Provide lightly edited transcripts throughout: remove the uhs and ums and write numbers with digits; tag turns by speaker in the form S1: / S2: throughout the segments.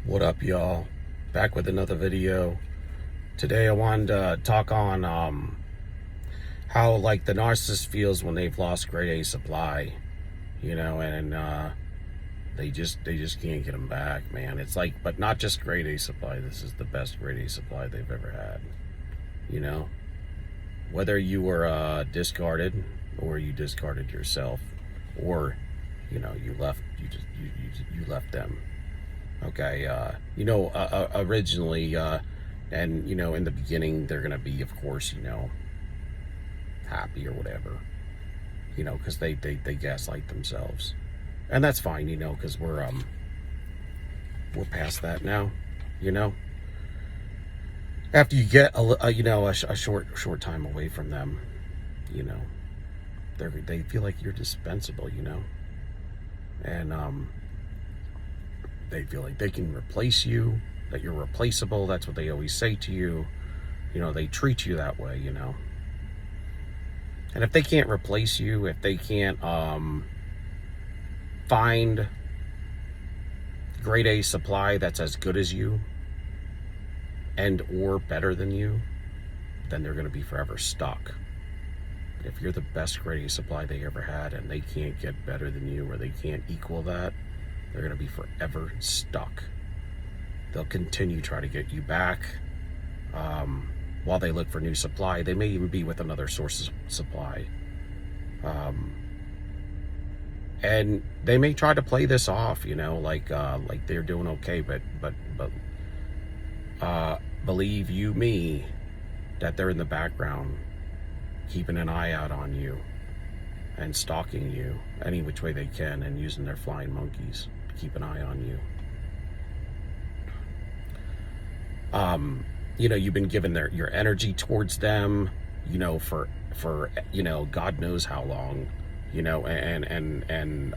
S1: What up, y'all? Back with another video. Today I wanted to talk on how like the narcissist feels when they've lost grade A supply, and they just can't get them back, man. It's like, but not just grade A supply. This is the best grade A supply they've ever had. Whether you were discarded or you discarded yourself, or you left, you left them. Okay, originally, and in the beginning, they're gonna be, of course, happy or whatever, because they gaslight themselves, and that's fine, because we're past that now, After you get a short time away from them, they feel like you're dispensable, and they feel like they can replace you, that you're replaceable. That's what they always say to you. They treat you that way, And if they can't replace you, if they can't find grade A supply that's as good as you and or better than you, then they're going to be forever stuck. If you're the best grade A supply they ever had and they can't get better than you, or they can't equal that, they're going to be forever stuck. They'll continue try to get you back while they look for new supply. They may even be with another source of supply. And they may try to play this off, like they're doing okay, but believe you me, that they're in the background keeping an eye out on you and stalking you any which way they can, and using their flying monkeys to keep an eye on you. You've been given your energy towards them, for God knows how long, and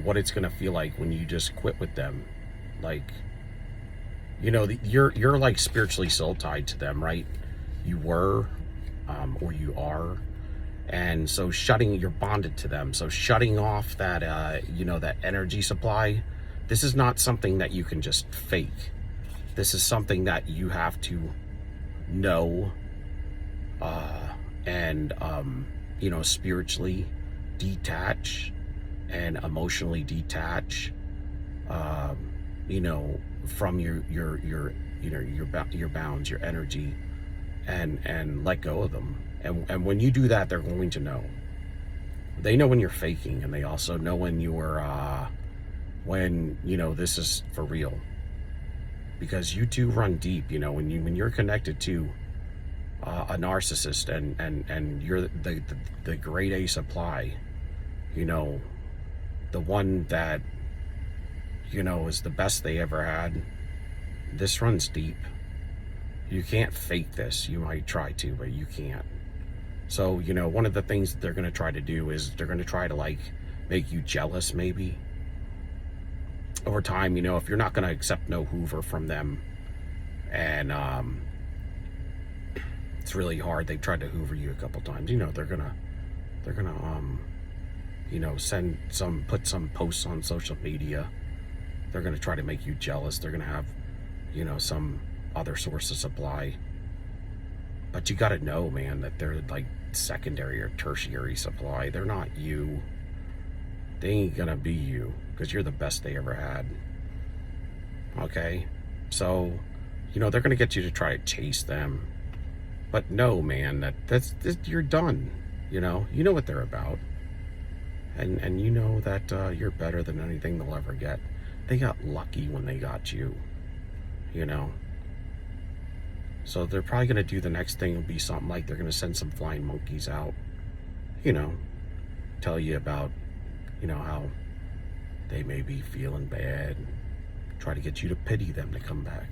S1: what it's gonna feel like when you just quit with them. Like, you're like spiritually soul tied to them, right? You were, or you are. And so you're bonded to them. So shutting off that, that energy supply, this is not something that you can just fake. This is something that you have to know, and, spiritually detach and emotionally detach, from your bounds, your energy, and let go of them. And when you do that, they're going to know. They know when you're faking, and they also know when you're, when this is for real. Because you two run deep, when you're connected to a narcissist, and you're the grade A supply, the one that, is the best they ever had. This runs deep. You can't fake this. You might try to, but you can't. So, one of the things that they're going to try to do is they're going to try to, like, make you jealous, maybe. Over time, if you're not going to accept no Hoover from them, and it's really hard. They've tried to Hoover you a couple times. They're gonna put some posts on social media. They're gonna try to make you jealous. They're gonna have, some other source of supply. But you got to know, man, that they're like secondary or tertiary supply. They're not you. They ain't gonna be you, because you're the best they ever had. Okay? So, they're gonna get you to try to chase them. But no, man, that's you're done. You know what they're about. And you know that you're better than anything they'll ever get. They got lucky when they got you. So they're probably going to do the next thing will be something like they're going to send some flying monkeys out, tell you about, how they may be feeling bad, try to get you to pity them to come back.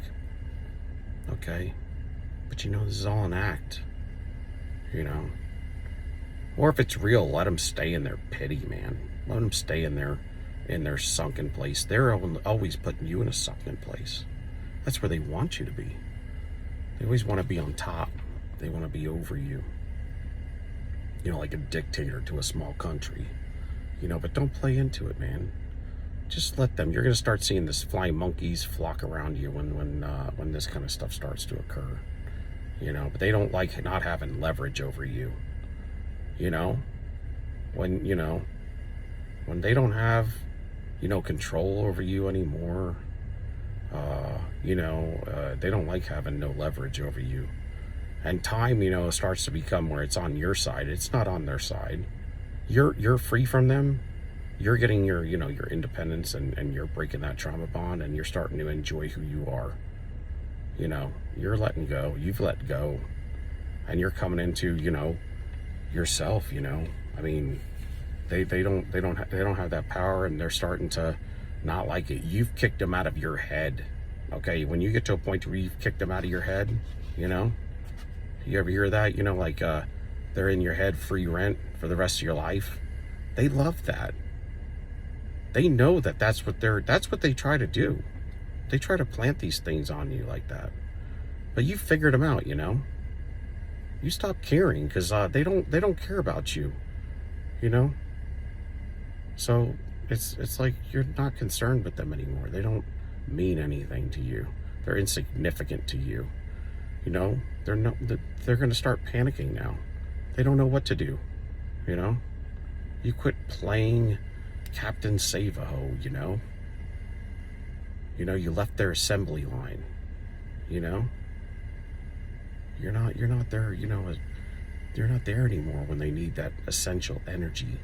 S1: Okay? But this is all an act, Or if it's real, let them stay in their pity, man. Let them stay in their sunken place. They're always putting you in a sunken place. That's where they want you to be. They always want to be on top. They want to be over you. Like a dictator to a small country. But don't play into it, man. Just let them. You're going to start seeing this flying monkeys flock around you when this kind of stuff starts to occur. But they don't like not having leverage over you. When when they don't have control over you anymore. They don't like having no leverage over you. And time, starts to become where it's on your side. It's not on their side. You're free from them. You're getting your independence, and you're breaking that trauma bond, and you're starting to enjoy who you are. You're letting go. You've let go, and you're coming into yourself. I mean, they don't have that power, and they're starting to not like it. You've kicked them out of your head. Okay, when you get to a point where you've kicked them out of your head, you ever hear that? They're in your head free rent for the rest of your life. They love that. They know that's what they try to do. They try to plant these things on you like that. But you figured them out, You stop caring because they don't care about you, So it's like you're not concerned with them anymore. They don't mean anything to you. They're insignificant to you. They're going to start panicking now. They don't know what to do. You quit playing Captain Save-A-Ho, you left their assembly line, you're not there, you're not there anymore when they need that essential energy,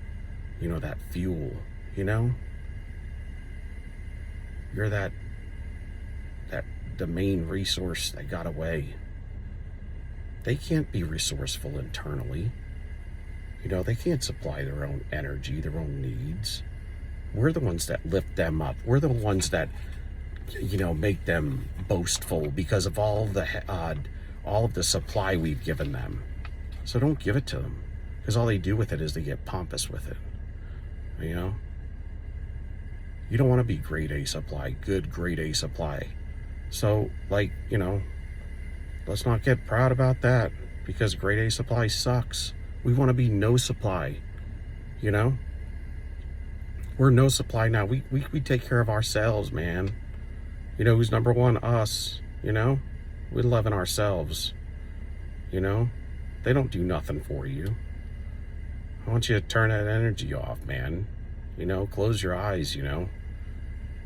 S1: that fuel, you're the main resource that got away. They can't be resourceful internally. They can't supply their own energy, their own needs. We're the ones that lift them up. We're the ones that, make them boastful because of all of the supply we've given them. So don't give it to them, because all they do with it is they get pompous with it. You don't want to be grade A supply, good grade A supply. So, let's not get proud about that, because grade A supply sucks. We want to be no supply, We're no supply now. We take care of ourselves, man. Who's number one? Us, We live in ourselves, They don't do nothing for you. I want you to turn that energy off, man. Close your eyes,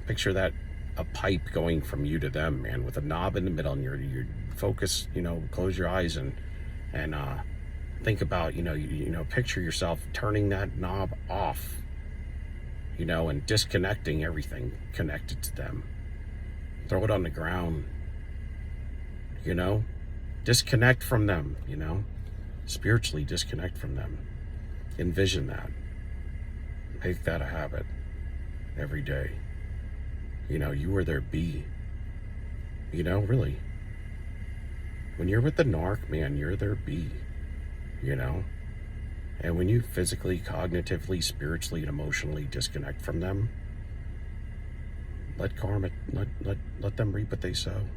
S1: Picture that, a pipe going from you to them, man, with a knob in the middle, and your focus, close your eyes and think about, picture yourself turning that knob off, and disconnecting everything connected to them. Throw it on the ground, disconnect from them, spiritually disconnect from them. Envision that. Make that a habit every day. You were their bee. Really. When you're with the narc, man, you're their bee. And when you physically, cognitively, spiritually, and emotionally disconnect from them, let karma, let them reap what they sow.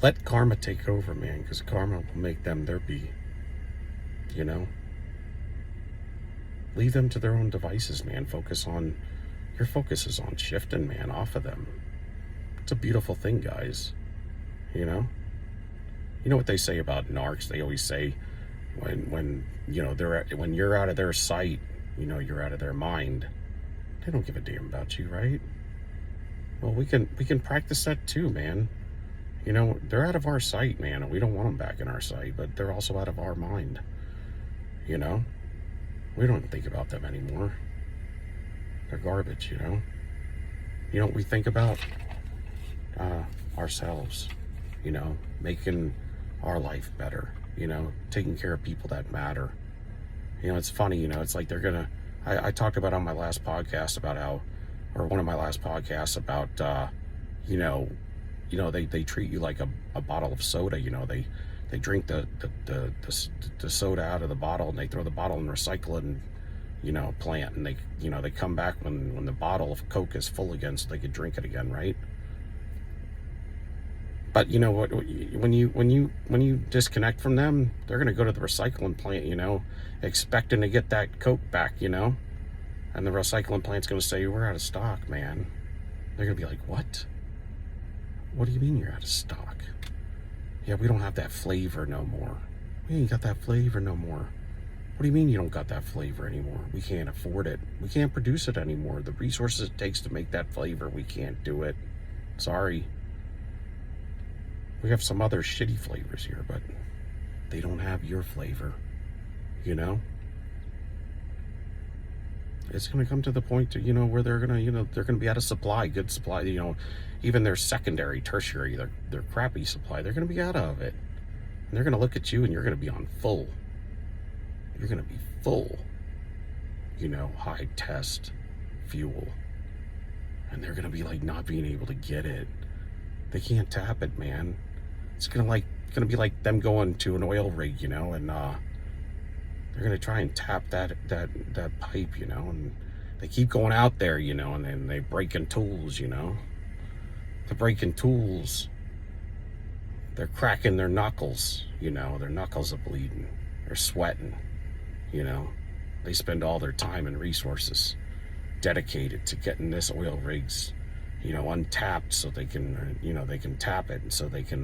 S1: Let karma take over, man, because karma will make them their bee. Leave them to their own devices, man. Your focus is on shifting, man, off of them. It's a beautiful thing, guys. You know what they say about narcs? They always say when you're out of their sight, you're out of their mind. They don't give a damn about you, right? Well, we can practice that too, man. They're out of our sight, man, and we don't want them back in our sight, but they're also out of our mind. We don't think about them anymore. They're garbage, You know what we think about? Ourselves, making our life better, taking care of people that matter. It's funny, it's like they're gonna, I talked about on my last podcast about how, or one of my last podcasts about, they treat you like a bottle of soda, they drink the soda out of the bottle, and they throw the bottle and recycle it and, plant, and they come back when the bottle of Coke is full again so they could drink it again, right? But you know what? When you disconnect from them, they're gonna go to the recycling plant, expecting to get that Coke back, and the recycling plant's gonna say, "We're out of stock, man." They're gonna be like, "What? What do you mean you're out of stock?" "Yeah, we don't have that flavor no more." "We ain't got that flavor no more." "What do you mean you don't got that flavor anymore?" "We can't afford it. We can't produce it anymore. The resources it takes to make that flavor, we can't do it. Sorry. We have some other shitty flavors here, but they don't have your flavor, It's going to come to the point, where they're going to be out of supply, good supply, even their secondary, tertiary, their crappy supply, they're going to be out of it. And they're going to look at you and you're going to be on full. You're going to be full, high test fuel. And they're going to be like not being able to get it. They can't tap it, man. It's going to be like them going to an oil rig, and they're going to try and tap that pipe, and they keep going out there, and then they breaking tools, They're breaking tools. They're cracking their knuckles, their knuckles are bleeding. They're sweating, They spend all their time and resources dedicated to getting this oil rigs, untapped so they can, they can tap it and so they can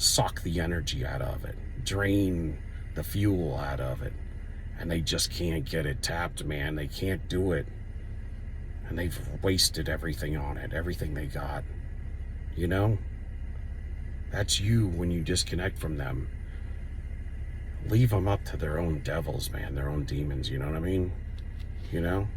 S1: suck the energy out of it, drain the fuel out of it. And they just can't get it tapped, man. They can't do it. And they've wasted everything on it, everything they got. That's you when you disconnect from them. Leave them up to their own devils, man, their own demons, you know what I mean? You're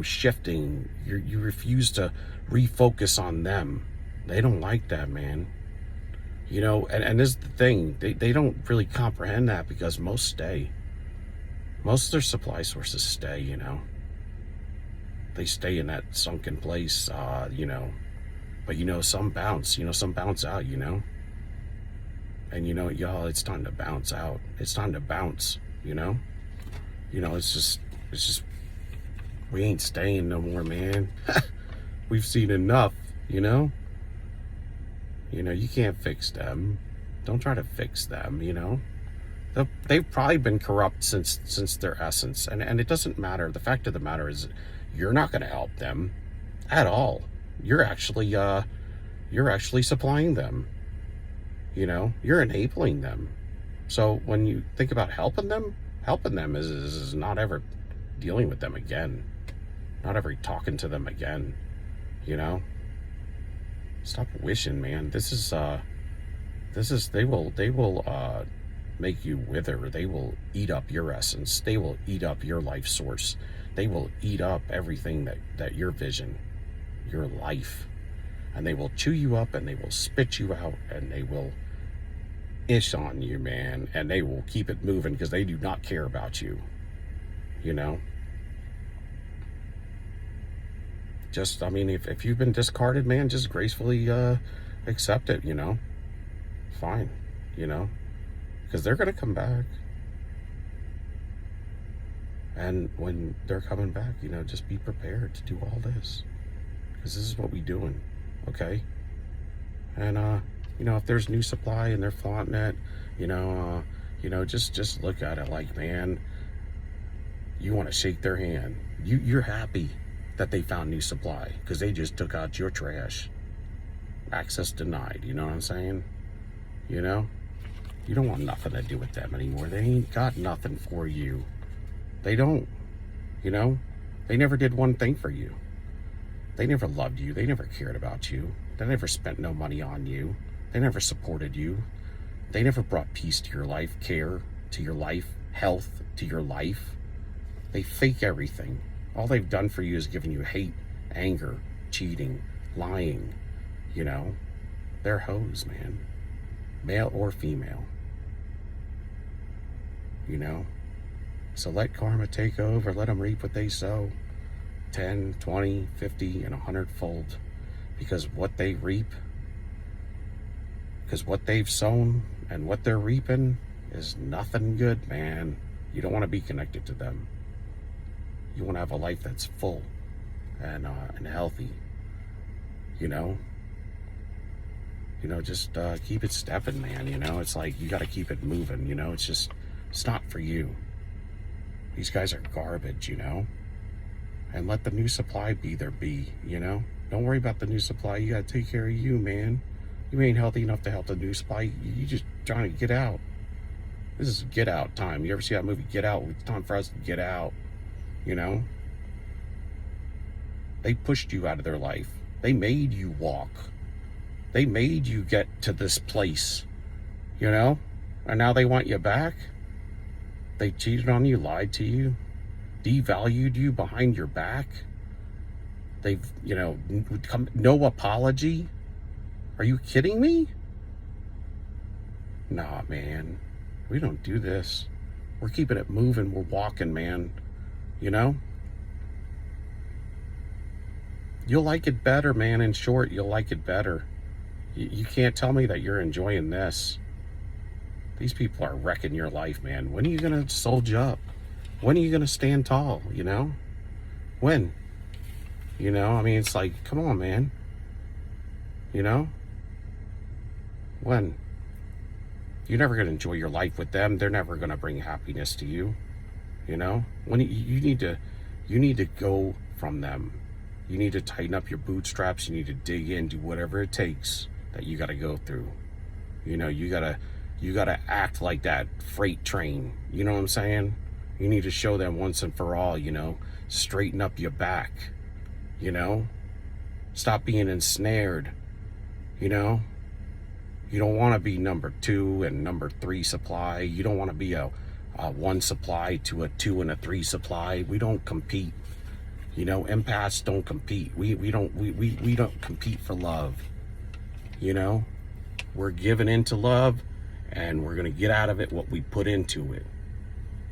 S1: shifting. You refuse to refocus on them. They don't like that, man. And this is the thing, they don't really comprehend that because most stay. Most of their supply sources stay, They stay in that sunken place, but some bounce, some bounce out, And y'all, it's time to bounce out. It's time to bounce, it's just, we ain't staying no more, man. We've seen enough, You can't fix them. Don't try to fix them, They've probably been corrupt since their essence. And it doesn't matter. The fact of the matter is you're not going to help them at all. You're actually supplying them. You're enabling them. So when you think about helping them is not ever dealing with them again. Not ever talking to them again. Stop wishing, man. They will make you wither. They will eat up your essence. They will eat up your life source. They will eat up everything that your vision, your life, and they will chew you up and they will spit you out and they will ish on you, man, and they will keep it moving because they do not care about you. Just, if you've been discarded, man, just gracefully accept it, fine, because they're going to come back. And when they're coming back, just be prepared to do all this, because this is what we doing, okay? And, if there's new supply and they're flaunting it, just look at it like, man, you want to shake their hand. You're happy that they found new supply because they just took out your trash. Access denied, you know what I'm saying? You don't want nothing to do with them anymore. They ain't got nothing for you. They don't, they never did one thing for you. They never loved you. They never cared about you. They never spent no money on you. They never supported you. They never brought peace to your life, care to your life, health to your life. They fake everything. All they've done for you is given you hate, anger, cheating, lying. They're hoes, man. Male or female. So let karma take over. Let them reap what they sow. 10, 20, 50, and 100-fold. Because what they reap, because what they've sown and what they're reaping is nothing good, man. You don't want to be connected to them. You want to have a life that's full and healthy. You know, just keep it stepping, man. You know, it's like you got to keep it moving. You know, it's not for you. These guys are garbage, you know. And let the new supply be there be, you know. Don't worry about the new supply. You got to take care of you, man. You ain't healthy enough to help the new supply. You just trying to get out. This is get out time. You ever see that movie Get Out? It's time for us to get out, you know. They pushed you out of their life. They made you walk. They made you get to this place, you know. And now they want you back. They cheated on you, lied to you, devalued you behind your back. They've, you know, no apology. Are you kidding me? Nah, man. We don't do this. We're keeping it moving. We're walking, man. You know? You'll like it better, man. In short, you'll like it better. You can't tell me that you're enjoying this. These people are wrecking your life, man. When are you going to soldier up? When are you going to stand tall, you know? When? You know, I mean, it's like, come on, man. You know? When? You're never going to enjoy your life with them. They're never going to bring happiness to you. You know? When you need to go from them. You need to tighten up your bootstraps. You need to dig in, do whatever it takes that you got to go through. You know, you got to act like that freight train. You know what I'm saying? You need to show them once and for all, you know, straighten up your back, you know, stop being ensnared, you know. You don't want to be number 2 and number 3 supply. You don't want to be a 1 supply to a 2 and a 3 supply. We don't compete. You know, empaths don't compete. We don't compete for love. You know, we're giving into love, and we're gonna get out of it what we put into it.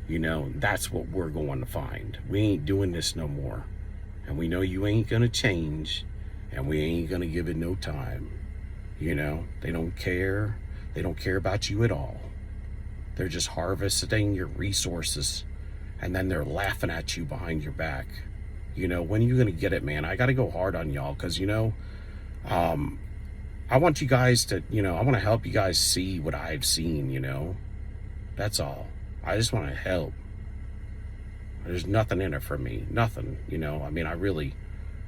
S1: You know, that's what we're going to find. We ain't doing this no more, and we know you ain't gonna change, and we ain't gonna give it no time. You know, they don't care. They don't care about you at all. They're just harvesting your resources, and then they're laughing at you behind your back. You know, when are you going to get it, man? I got to go hard on y'all because, you know, I want you guys to, you know, I want to help you guys see what I've seen, you know. That's all. I just want to help. There's nothing in it for me. Nothing, you know. I mean,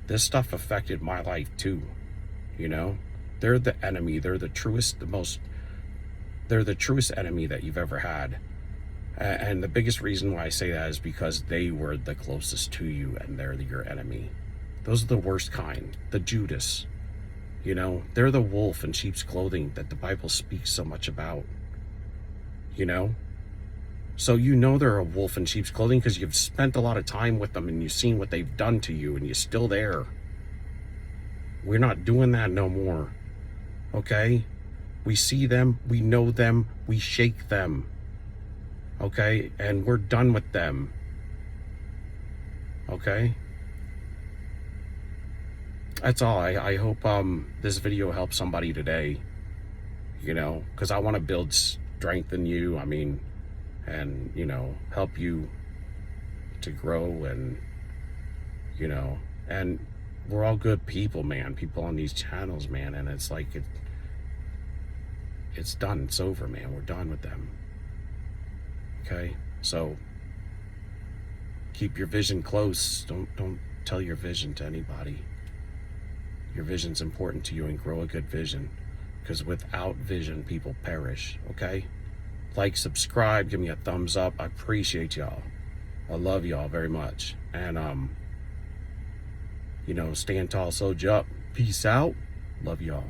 S1: this stuff affected my life too, you know. They're the enemy. They're the truest enemy that you've ever had. And the biggest reason why I say that is because they were the closest to you and they're your enemy. Those are the worst kind. The Judas. You know, they're the wolf in sheep's clothing that the Bible speaks so much about. You know? So you know they're a wolf in sheep's clothing because you've spent a lot of time with them and you've seen what they've done to you and you're still there. We're not doing that no more. Okay? We see them, we know them, we shake them. Okay, and we're done with them. Okay, that's all. I hope this video helps somebody today, you know, because I want to build strength in you. I mean, and, you know, help you to grow, and, you know, and we're all good people, man. People on these channels, man, and it's like it's done. It's over, man. We're done with them. Okay, so keep your vision close. Don't tell your vision to anybody. Your vision's important to you, and grow a good vision, because without vision, people perish. Okay, like, subscribe, give me a thumbs up. I appreciate y'all. I love y'all very much, and you know, stand tall, soldier up. Peace out. Love y'all.